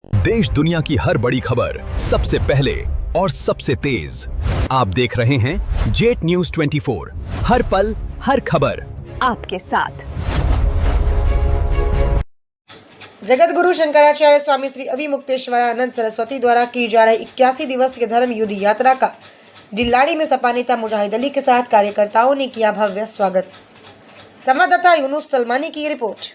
देश दुनिया की हर बड़ी खबर सबसे पहले और सबसे तेज आप देख रहे हैं जेट न्यूज 24। हर पल हर खबर आपके साथ। जगतगुरु शंकराचार्य स्वामी श्री अविमुक्तेश्वरानंद सरस्वती द्वारा की जा रही 81 दिवसीय धर्म युद्ध यात्रा का डिल्लाड़ी में सपा नेता मुजाहिद अली के साथ कार्यकर्ताओं ने किया भव्य स्वागत। संवाददाता यूनुस सलमानी की रिपोर्ट।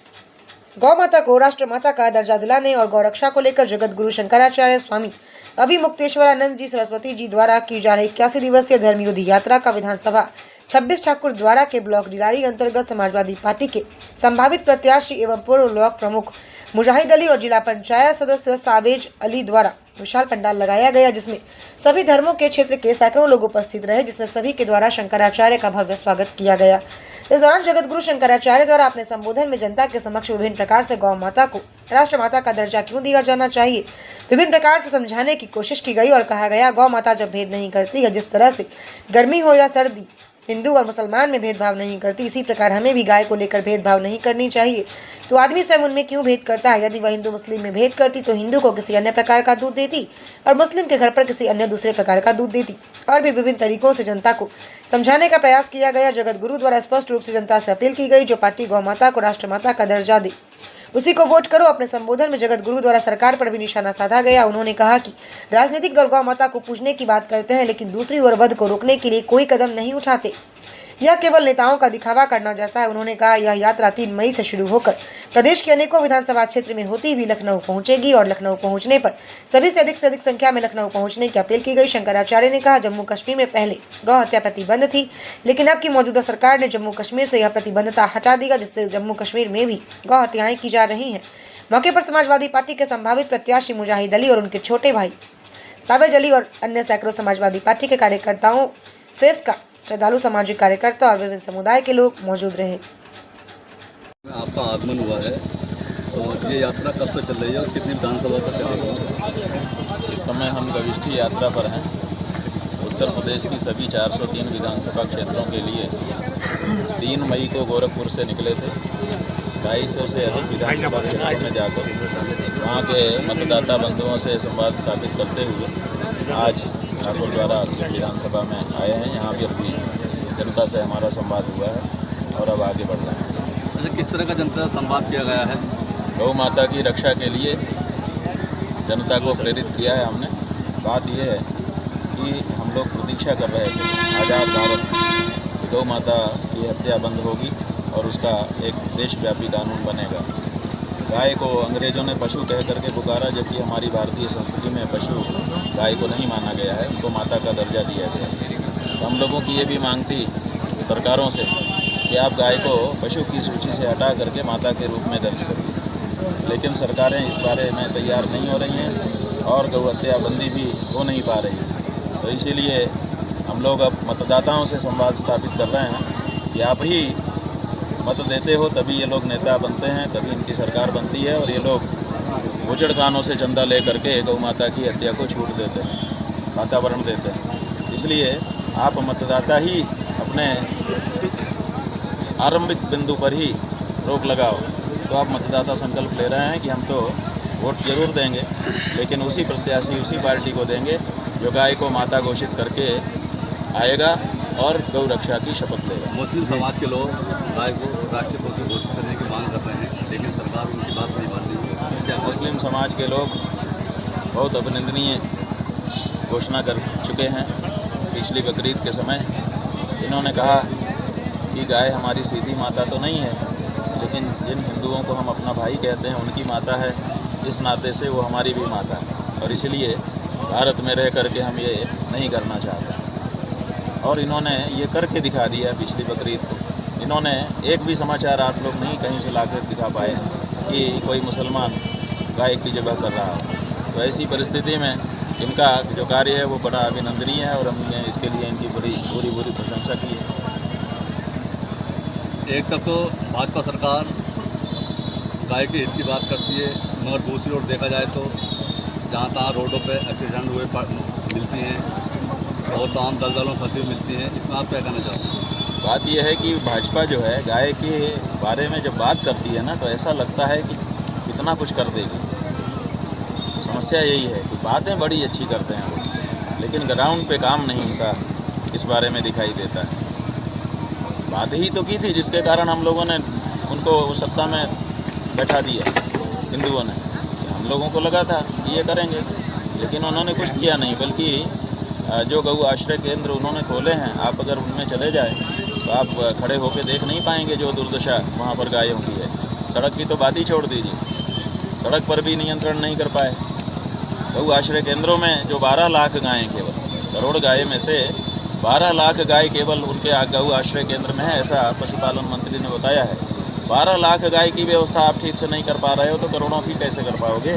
गौ माता को राष्ट्र माता का दर्जा दिलाने और गौरक्षा को लेकर जगतगुरु शंकराचार्य स्वामी अविमुक्तेश्वरानंद जी सरस्वती जी द्वारा की जा रही 81 दिवसीय धर्म युद्ध यात्रा का विधानसभा 26 ठाकुर द्वारा के ब्लॉक डिलारी अंतर्गत समाजवादी पार्टी के संभावित प्रत्याशी एवं पूर्व ब्लॉक प्रमुख मुजाहिद अली और जिला पंचायत सदस्य सावेज अली द्वारा विशाल पंडाल लगाया गया, जिसमें सभी धर्मों के क्षेत्र के सैकड़ों लोग उपस्थित रहे, जिसमें सभी के द्वारा शंकराचार्य का भव्य स्वागत किया गया। इस दौरान जगतगुरु शंकराचार्य द्वारा अपने संबोधन में जनता के समक्ष विभिन्न प्रकार से गौ माता को राष्ट्र माता का दर्जा क्यों दिया जाना चाहिए, विभिन्न प्रकार से समझाने की कोशिश की गई और कहा गया गौ माता जब भेद नहीं करती है, जिस तरह से गर्मी हो या सर्दी, हिंदू और मुसलमान में भेदभाव नहीं करती, इसी प्रकार हमें भी गाय को लेकर भेदभाव नहीं करनी चाहिए। तो आदमी स्वयं उनमें क्यों भेद करता है? यदि वह हिंदू मुस्लिम में भेद करती तो हिंदू को किसी अन्य प्रकार का दूध देती और मुस्लिम के घर पर किसी अन्य दूसरे प्रकार का दूध देती। और भी विभिन्न तरीकों से जनता को समझाने का प्रयास किया गया। जगतगुरु द्वारा स्पष्ट रूप से जनता से अपील की गई, जो पार्टी गौ माता को राष्ट्र माता का दर्जा दे उसी को वोट करो। अपने संबोधन में जगतगुरु द्वारा सरकार पर भी निशाना साधा गया। उन्होंने कहा कि राजनीतिक दल गौ माता को पूजने की बात करते हैं, लेकिन दूसरी ओर वध को रोकने के लिए कोई कदम नहीं उठाते। यह केवल नेताओं का दिखावा करना जैसा है। उन्होंने कहा यह यात्रा 3 मई से शुरू होकर प्रदेश के अनेकों विधानसभा क्षेत्र में होती हुई लखनऊ पहुंचेगी और लखनऊ पहुंचने पर सभी से अधिक संख्या में लखनऊ पहुंचने की अपील की गई। शंकराचार्य ने कहा जम्मू कश्मीर में पहले गौ हत्या प्रतिबंध थी, लेकिन अब की मौजूदा सरकार ने जम्मू कश्मीर से यह प्रतिबंधता हटा दिया, जिससे जम्मू कश्मीर में भी गौ हत्याएं की जा रही हैं। मौके पर समाजवादी पार्टी के संभावित प्रत्याशी मुजाहिद अली और उनके छोटे भाई सावेज अली और अन्य सैकड़ों समाजवादी पार्टी के कार्यकर्ताओं, फेस का श्रद्धालु, सामाजिक कार्यकर्ता और विभिन्न समुदाय के लोग मौजूद रहे। आपका आगमन हुआ है, तो ये यात्रा कब से चल रही है और कितनी विधानसभा तक चलेगी? इस समय हम गविष्ठी यात्रा पर हैं। उत्तर प्रदेश की सभी 403 विधानसभा क्षेत्रों के लिए 3 मई को गोरखपुर से निकले थे। 250 से अधिक विधानसभा क्षेत्रों में जाकर वहाँ के मतदाता बंधुओं से संवाद स्थापित करते हुए आज ठाकुर द्वारा विधानसभा में आए हैं। यहाँ भी अपनी जनता से हमारा संवाद हुआ है और अब आगे बढ़ रहे हैं। अच्छा, किस तरह का जनता से संवाद किया गया है? गौ माता की रक्षा के लिए जनता को प्रेरित किया है हमने। बात यह है कि हम लोग प्रतीक्षा कर रहे थे आज़ाद भारत में गौ माता की हत्या बंद होगी और उसका एक देशव्यापी कानून बनेगा। गाय को अंग्रेज़ों ने पशु कह करके पुकारा, जबकि हमारी भारतीय संस्कृति में पशु गाय को नहीं माना गया है, उनको माता का दर्जा दिया गया है। तो हम लोगों की ये भी मांग थी सरकारों से कि आप गाय को पशु की सूची से हटा करके माता के रूप में दर्ज करें, लेकिन सरकारें इस बारे में तैयार नहीं हो रही हैं और गौ हत्या बंदी भी हो नहीं पा रही। तो इसीलिए हम लोग अब मतदाताओं से संवाद स्थापित कर रहे हैं कि आप ही मत देते हो तभी ये लोग नेता बनते हैं, तभी इनकी सरकार बनती है और ये लोग उजड़ खानों से चंदा ले करके गौ माता की हत्या को छूट देते हैं, वातावरण देते हैं। इसलिए आप मतदाता ही अपने आरंभिक बिंदु पर ही रोक लगाओ। तो आप मतदाता संकल्प ले रहे हैं कि हम तो वोट जरूर देंगे, लेकिन उसी प्रत्याशी, उसी पार्टी को देंगे जो गाय को माता घोषित करके आएगा और गौ रक्षा की शपथ लेगा। मुस्लिम समाज के लोग गाय को राष्ट्रीय पशु घोषित करने की मांग कर रहे हैं, लेकिन सरकार उनकी बात नहीं मान रही है। मुस्लिम समाज के लोग बहुत अभिनंदनीय घोषणा कर चुके हैं। पिछली बकरीद के समय इन्होंने कहा कि गाय हमारी सीधी माता तो नहीं है, लेकिन जिन हिंदुओं को हम अपना भाई कहते हैं उनकी माता है, इस नाते से वो हमारी भी माता है और इसलिए भारत में रह करके हम ये नहीं करना चाहते। और इन्होंने ये करके दिखा दिया पिछली बकरीद को। इन्होंने एक भी समाचार आप लोग नहीं कहीं से ला कर दिखा पाए कि कोई मुसलमान गाय की जगह कर रहा हो। तो ऐसी परिस्थिति में इनका जो कार्य है वो बड़ा अभिनंदनीय है और हमने इसके लिए इनकी पूरी प्रशंसा की है। एक तक तो भाजपा सरकार गाय के हित की बात करती है, मगर दूसरी ओर देखा जाए तो जहाँ तहाँ रोडों पे एक्सीडेंट हुए मिलती हैं और तमाम दलदलों फंसी मिलती हैं। इसमें आप क्या कहना चाहते हैं? बात यह है कि भाजपा जो है गाय के बारे में जब बात करती है ना, तो ऐसा लगता है कि कितना कुछ कर देगी। समस्या यही है कि बातें बड़ी अच्छी करते हैं वो, लेकिन ग्राउंड पे काम नहीं उनका इस बारे में दिखाई देता है। बात ही तो की थी जिसके कारण हम लोगों ने उनको सत्ता में बैठा दिया हिंदुओं ने। हम लोगों को लगा था कि ये करेंगे, लेकिन उन्होंने कुछ किया नहीं, बल्कि जो गौ आश्रय केंद्र उन्होंने खोले हैं, आप अगर उनमें चले जाएं तो आप खड़े होकर देख नहीं पाएंगे जो दुर्दशा वहाँ पर गायों की है। सड़क की तो बात ही छोड़ दीजिए, सड़क पर भी नियंत्रण नहीं कर पाए। गौ आश्रय केंद्रों में जो 12 लाख गायें, केवल करोड़ गाय में से 12 लाख गाय केवल उनके गौ आश्रय केंद्र में है, ऐसा पशुपालन मंत्री ने बताया है। 12 लाख गाय की व्यवस्था आप ठीक से नहीं कर पा रहे हो तो करोड़ों की कैसे कर पाओगे?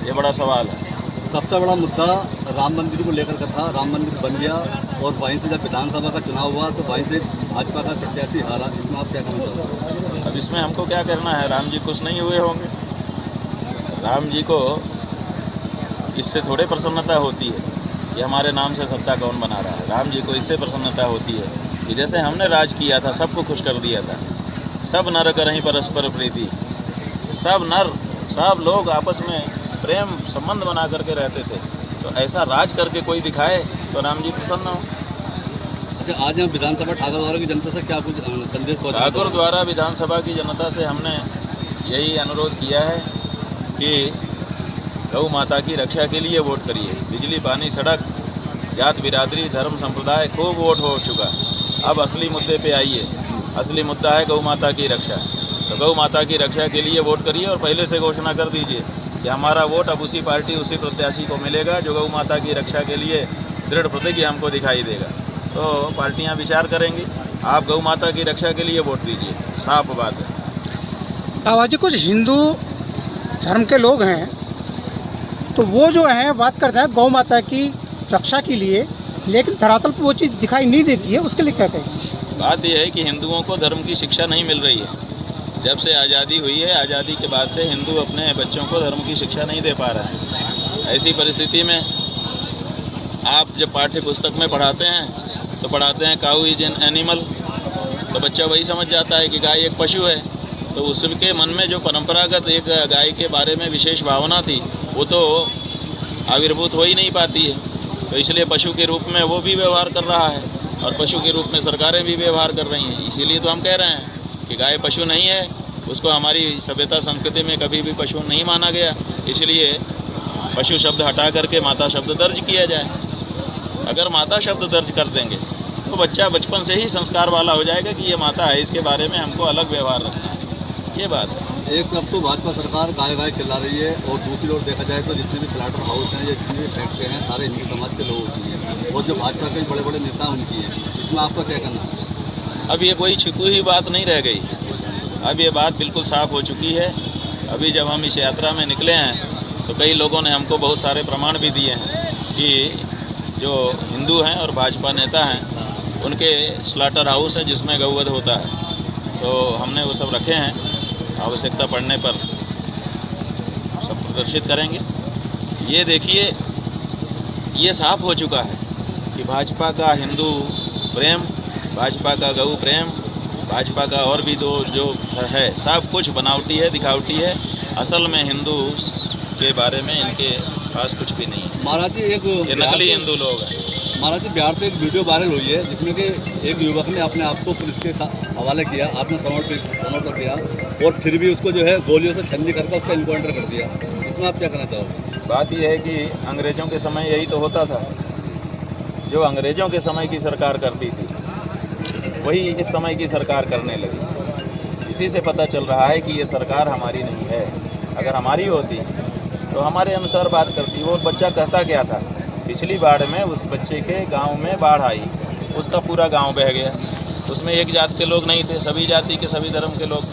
ये बड़ा सवाल है। सबसे बड़ा मुद्दा राम मंदिर को लेकर का था। राम मंदिर बन गया और वहीं से जब विधानसभा का चुनाव हुआ तो वहीं से भाजपा का प्रत्याशी हारा। इसमें आप क्या कहना चाहते हैं? अब इसमें हमको क्या करना है? राम जी खुश नहीं हुए होंगे। राम जी को इससे थोड़े प्रसन्नता होती है कि हमारे नाम से सत्ता कौन बना रहा है। राम जी को इससे प्रसन्नता होती है कि जैसे हमने राज किया था, सबको खुश कर दिया था, सब नर करहीं परस्पर प्रीति, सब नर सब लोग आपस में प्रेम संबंध बना करके रहते थे। तो ऐसा राज करके कोई दिखाए तो राम जी प्रसन्न हो। अच्छा, आज हम विधानसभा ठाकुर द्वारा की जनता से क्या कुछ संदेश पहुँचा? ठाकुर द्वारा विधानसभा की जनता से हमने यही अनुरोध किया है कि गौ माता की रक्षा के लिए वोट करिए। बिजली, पानी, सड़क, जात बिरादरी, धर्म, संप्रदाय खूब वोट हो चुका। अब असली मुद्दे पे आइए। असली मुद्दा है गौ माता की रक्षा। तो गौ माता की रक्षा के लिए वोट करिए और पहले से घोषणा कर दीजिए कि हमारा वोट अब उसी पार्टी, उसी प्रत्याशी को मिलेगा जो गौ माता की रक्षा के लिए दृढ़ प्रतिज्ञा हमको दिखाई देगा। तो पार्टियां विचार करेंगी। आप गौ माता की रक्षा के लिए वोट दीजिए, साफ बात है। बाबा जी, कुछ हिंदू धर्म के लोग हैं तो वो जो है बात करते हैं गौ माता की रक्षा के लिए, लेकिन धरातल पर वो चीज़ दिखाई नहीं देती है। उसके लिए क्या कहें? बात यह है कि हिंदुओं को धर्म की शिक्षा नहीं मिल रही है। जब से आज़ादी हुई है, आज़ादी के बाद से हिंदू अपने बच्चों को धर्म की शिक्षा नहीं दे पा रहा है। ऐसी परिस्थिति में आप जब पाठ्य पुस्तक में पढ़ाते हैं तो पढ़ाते हैं काऊ इज एन एनिमल, तो बच्चा वही समझ जाता है कि गाय एक पशु है। तो उसके मन में जो परंपरागत एक गाय के बारे में विशेष भावना थी वो तो आविर्भूत हो ही नहीं पाती है। तो इसलिए पशु के रूप में वो भी व्यवहार कर रहा है और पशु के रूप में सरकारें भी व्यवहार कर रही हैं। इसीलिए तो हम कह रहे हैं कि गाय पशु नहीं है, उसको हमारी सभ्यता संस्कृति में कभी भी पशु नहीं माना गया। इसलिए पशु शब्द हटा करके माता शब्द दर्ज किया जाए। अगर माता शब्द दर्ज कर देंगे तो बच्चा बचपन से ही संस्कार वाला हो जाएगा कि ये माता है, इसके बारे में हमको अलग व्यवहार रखना है। ये बात है। एक तरफ तो भाजपा सरकार गाय गाय चिल्ला रही है और दूसरी ओर देखा जाए तो जितने भी स्लाटर हाउस हैं या जितने भी फैक्ट्री हैं सारे हिंदू समाज के लोगों की हैं और जो भाजपा के बड़े बड़े नेता उनकी हैं। इसमें आपका क्या करना है? अब ये कोई छिपी हुई बात नहीं रह गई। अब ये बात बिल्कुल साफ हो चुकी है। अभी जब हम इस यात्रा में निकले हैं तो कई लोगों ने हमको बहुत सारे प्रमाण भी दिए हैं कि जो हिंदू हैं और भाजपा नेता हैं उनके स्लाटर हाउस है जिसमें गौवध होता है। तो हमने वो सब रखे हैं, आवश्यकता पड़ने पर सब प्रदर्शित करेंगे। ये देखिए, ये साफ हो चुका है कि भाजपा का हिंदू प्रेम, भाजपा का गौ प्रेम, भाजपा का और भी दो जो है सब कुछ बनावटी है, दिखावटी है। असल में हिंदू के बारे में इनके पास कुछ भी नहीं है। महाराज जी, ये नकली हिंदू लोग हैं। महाराज जी, बिहार से एक वीडियो वायरल हुई है जिसमें कि एक युवक ने अपने आप को पुलिस के हवाले किया, आत्मसमर्पण किया और फिर भी उसको जो है गोलियों से छन्नी करके उसका इनकाउंटर कर दिया। इसमें आप क्या कहना चाहोगे? बात यह है कि अंग्रेज़ों के समय यही तो होता था। जो अंग्रेज़ों के समय की सरकार करती थी वही इस समय की सरकार करने लगी। इसी से पता चल रहा है कि ये सरकार हमारी नहीं है। अगर हमारी होती तो हमारे अनुसार बात करती। वो बच्चा कहता क्या था, पिछली बाढ़ में उस बच्चे के गांव में बाढ़ आई, उसका पूरा गांव बह गया। उसमें एक जात के लोग नहीं थे, सभी जाति के सभी धर्म के लोग।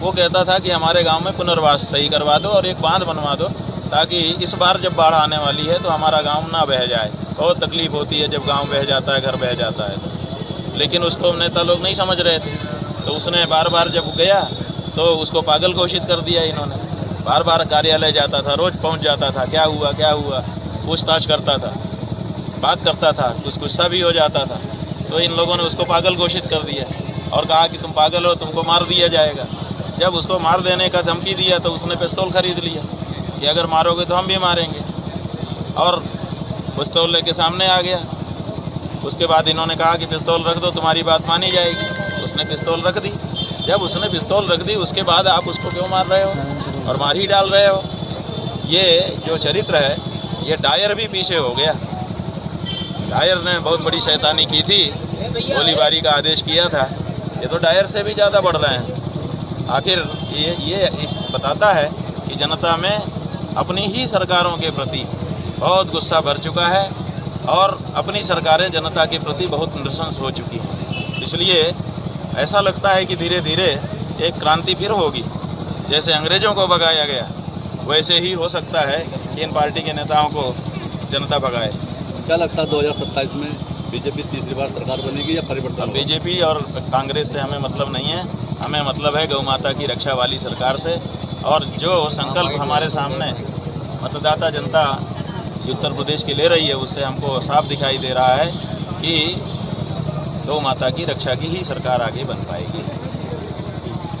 वो कहता था कि हमारे गांव में पुनर्वास सही करवा दो और एक बांध बनवा दो ताकि इस बार जब बाढ़ आने वाली है तो हमारा गांव ना बह जाए। बहुत तकलीफ़ होती है जब गांव बह जाता है, घर बह जाता है। लेकिन उसको नेता लोग नहीं समझ रहे थे, तो उसने बार बार जब गया तो उसको पागल घोषित कर दिया इन्होंने। बार बार कार्यालय जाता था, रोज़ पहुंच जाता था, क्या हुआ, पूछताछ करता था, बात करता था, कुछ गुस्सा भी हो जाता था। तो इन लोगों ने उसको पागल घोषित कर दिया और कहा कि तुम पागल हो, तुमको मार दिया जाएगा। जब उसको मार देने का धमकी दिया तो उसने पिस्तौल खरीद लिया कि अगर मारोगे तो हम भी मारेंगे, और पिस्तौल लेके सामने आ गया। उसके बाद इन्होंने कहा कि पिस्तौल रख दो, तुम्हारी बात मानी जाएगी। उसने पिस्तौल रख दी। जब उसने पिस्तौल रख दी उसके बाद आप उसको क्यों मार रहे हो और मार ही डाल रहे हो? ये जो चरित्र है, ये डायर भी पीछे हो गया। डायर ने बहुत बड़ी शैतानी की थी, गोलीबारी का आदेश किया था। ये तो डायर से भी ज़्यादा बढ़ रहे हैं। आखिर ये बताता है कि जनता में अपनी ही सरकारों के प्रति बहुत गुस्सा भर चुका है और अपनी सरकारें जनता के प्रति बहुत नृशंस हो चुकी हैं। इसलिए ऐसा लगता है कि धीरे धीरे एक क्रांति फिर होगी। जैसे अंग्रेज़ों को भगाया गया, वैसे ही हो सकता है कि इन पार्टी के नेताओं को जनता भगाए। क्या लगता है 2027 में बीजेपी तीसरी बार सरकार बनेगी या परिवर्तन होगा? बीजेपी और कांग्रेस से हमें मतलब नहीं है, हमें मतलब है गौ माता की रक्षा वाली सरकार से। और जो संकल्प हमारे सामने मतदाता जनता उत्तर प्रदेश की ले रही है, उससे हमको साफ दिखाई दे रहा है कि गौ माता की रक्षा की ही सरकार आगे बन पाएगी।